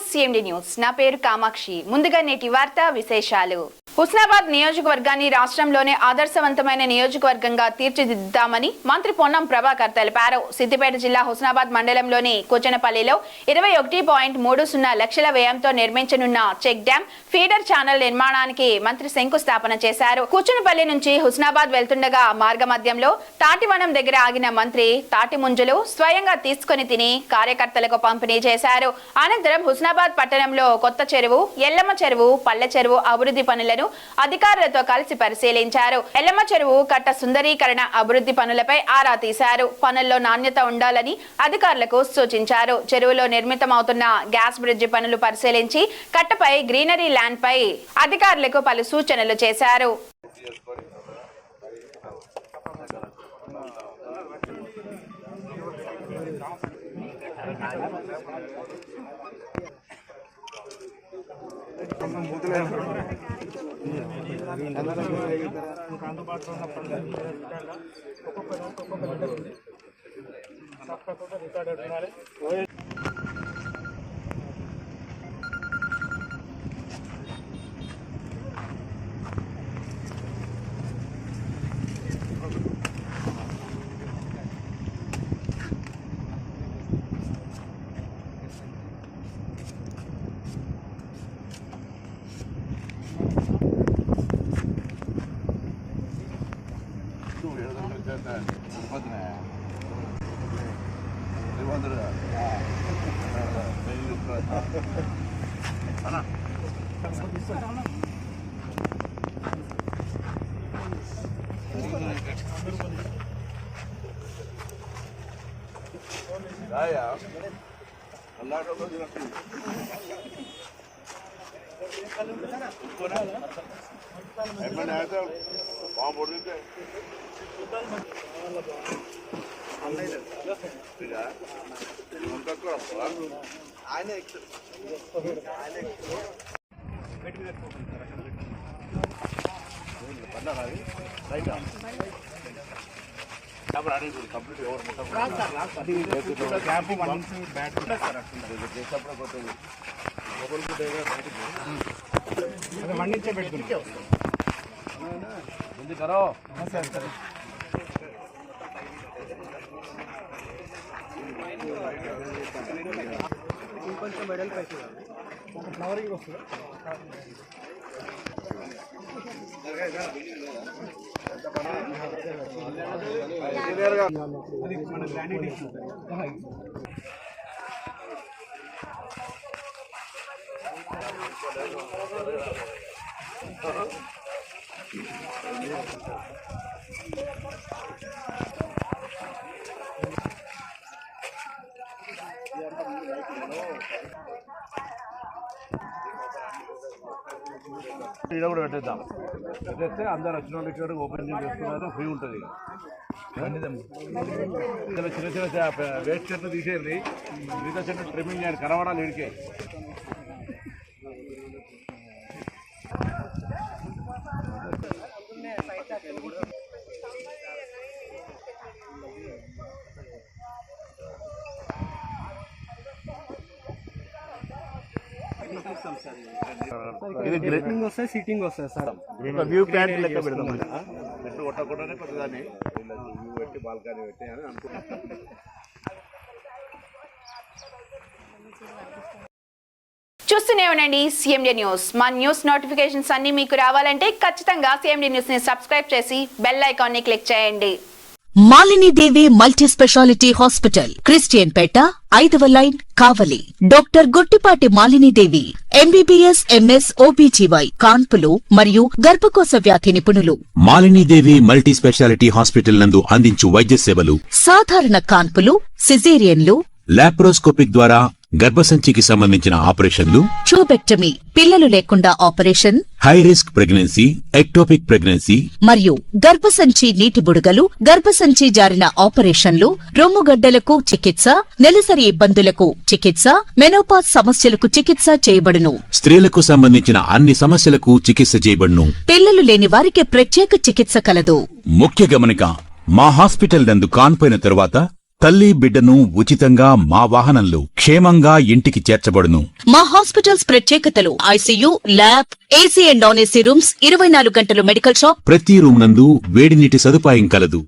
CMD news నా పేరు కామాక్షి. ముందుగా నేటి వార్తా విశేషాలు. హుస్నాబాద్ నియోజకవర్గాన్ని రాష్ట్రంలోనే ఆదర్శవంతమైన నియోజకవర్గంగా తీర్చిదిద్దుతామని మంత్రి పొన్నం ప్రభాకర్ తెలిపారు. సిద్దిపేట జిల్లా హుస్నాబాద్ మండలంలోని కూచనపల్లిలో 21.30 లక్షల వ్యయంతో నిర్మించనున్న చెక్ డ్యాం ఫీడర్ ఛానల్ నిర్మాణానికి మంత్రి శంకుస్థాపన చేశారు. కూచనపల్లి నుంచి హుస్నాబాద్ వెళ్తుండగా మార్గ మధ్యంలో తాటివనం దగ్గర ఆగిన మంత్రి తాటి ముంజలు స్వయంగా తీసుకుని తిని కార్యకర్తలకు పంపిణీ చేశారు. అనంతరం హుస్నాబాద్ పట్టణంలో కొత్త చెరువు, ఎల్లమ్మ చెరువు, పల్లె చెరువు అభివృద్ధి పనులను అధికారులతో కలిసి పరిశీలించారు. ఎల్లమ్మ చెరువు కట్ట సుందరీకరణ అభివృద్ధి పనులపై ఆరా తీశారు. పనుల్లో నాణ్యత ఉండాలని అధికారులకు సూచించారు. చెరువులో నిర్మితమవుతున్న గ్యాస్ బ్రిడ్జి పనులు పరిశీలించి కట్టపై గ్రీనరీ ల్యాండ్ పై అధికారులకు పలు సూచనలు చేశారు. ఇలా కూడా పెట్టేద్దాం. పెట్టేస్తే అందరు వచ్చిన వాళ్ళకి ఓపెన్ చేసుకున్నారు, ఫ్రీ ఉంటుంది. చిన్న చిన్న వేస్ట్ చెట్లు తీసేయండి, మిగతా చెట్లు ట్రిమ్మింగ్ చేయండి, కనబడాలి ఇడికే. ఇది గ్రీనింగ్ వస్తాయి, సీటింగ్ వస్తాయి సార్. వ్యూ ప్లాంట్ లెక్క పెడదాం. చెట్టు కొట్టకుండానే కొద్దిదాన్ని వ్యూ పెట్టి బాల్కనీ పెట్టి అని అనుకుంటున్నాం. చూస్తూనే ఉండండి CMD న్యూస్. మా న్యూస్ నోటిఫికేషన్స్ అన్ని మీకు రావాలంటే ఖచ్చితంగా CMD న్యూస్ ని సబ్స్క్రైబ్ చేసి బెల్ ఐకాన్ ని క్లిక్ చేయండి. మాలిని దేవి మల్టీ స్పెషాలిటీ హాస్పిటల్, క్రిస్టియన్ పేట, 5వ లైన్, కావలి. డాక్టర్ గుట్టిపాటి మాలిని దేవి MBBS MS OBGY కాన్పులు మరియు గర్భకోశ వ్యాధి నిపుణులు. మాలిని దేవి మల్టీ స్పెషాలిటీ హాస్పిటల్ నందు అందించు వైద్య సేవలు: సాధారణ కాన్పులు, సిజేరియన్లు, లాప్రోస్కోపిక్ ద్వారా గర్భసంచికి సంబంధించిన ఆపరేషన్లు, ట్యూబెక్టమీ, పిల్లలు లేకుండా operation, high risk pregnancy, ectopic pregnancy మరియు గర్భసంచి నీటి బుడగలు, గర్భసంచి జారిన ఆపరేషన్లు, రొమ్ముగడ్డలకు చికిత్స, నెలసరి ఇబ్బందులకు చికిత్స, మెనోపాజ్ సమస్యలకు చికిత్స చేయబడును. స్త్రీలకు సంబంధించిన అన్ని సమస్యలకు చికిత్స చేయబడును. పిల్లలు లేని వారికి ప్రత్యేక చికిత్స కలదు. ముఖ్య గమనిక: మా హాస్పిటల్ నందు కాన్పోయిన తరువాత తల్లి బిడ్డను ఉచితంగా మా వాహనంలో క్షేమంగా ఇంటికి చేర్చబడును. మా హాస్పిటల్స్ ప్రత్యేకతలు: ICU, lab, AC and non AC rooms, 24 గంటలు మెడికల్ షాప్. ప్రతి రూమ్ నందు వేడి నీటి సదుపాయం కలదు.